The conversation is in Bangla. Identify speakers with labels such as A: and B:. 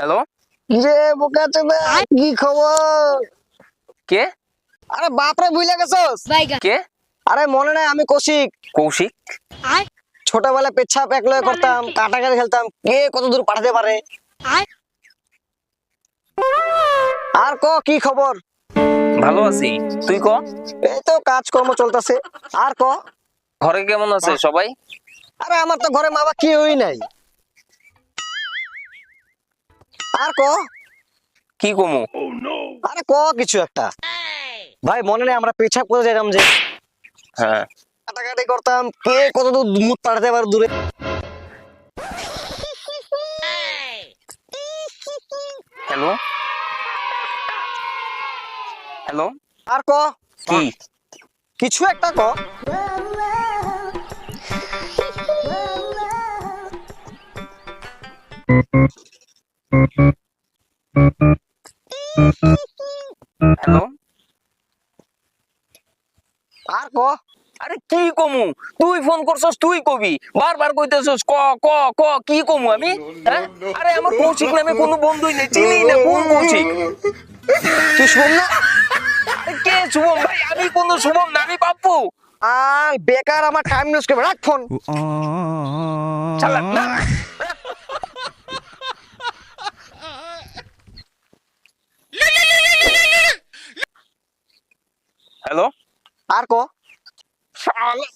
A: হ্যালো,
B: কিরে বোকা চোদা, কি খবর?
A: কে?
B: আরে বাপরে ভুলে গেছস?
A: কে?
B: আরে মনে নাই আমি কৌশিক।
A: কৌশিক?
B: ছোটবেলায় পেচ্ছাপ একলগে করতাম, কাটাকাটি খেলতাম, কে কত দূর পাঠাতে পারে। আর কি খবর?
A: ভালো আছি, তুই ক?
B: এই তো কাজকর্ম চলতেছে। আর
A: ঘরে কেমন আছে সবাই?
B: আরে আমার তো ঘরে মা বাবা কেউই নাই। আর
A: কি কমু?
B: আরে কিছু একটা। ভাই মনে নেই আমরা পেছাপ করে যেতাম যে
A: হ্যাঁ,
B: কাটাকাটি করতাম, কে কত দূর মুখ পাঠাতে পারে দূরে।
A: Hello hello.
B: আর
A: কি?
B: কিছু একটা
A: হ্যালো।
B: আর
A: আরে কি কমু? তুই ফোন করছস, তুই কবি, বারবার কইতেছস ক ক ক কি কমু আমি? হ্যাঁ, আরে আমার কৌশিক নামে কোনো বন্ধুই নেই, চিনি না কোন কৌশিক।
B: তুই শুন না।
A: আরে কে শুভম ভাই? আমি কোন শুভম না, আমি পাপ্পু।
B: আর বেকার আমার টাইম নষ্ট করবে, রাখ ফোন।
A: চালাক না। হ্যালো।
B: আর
A: শালা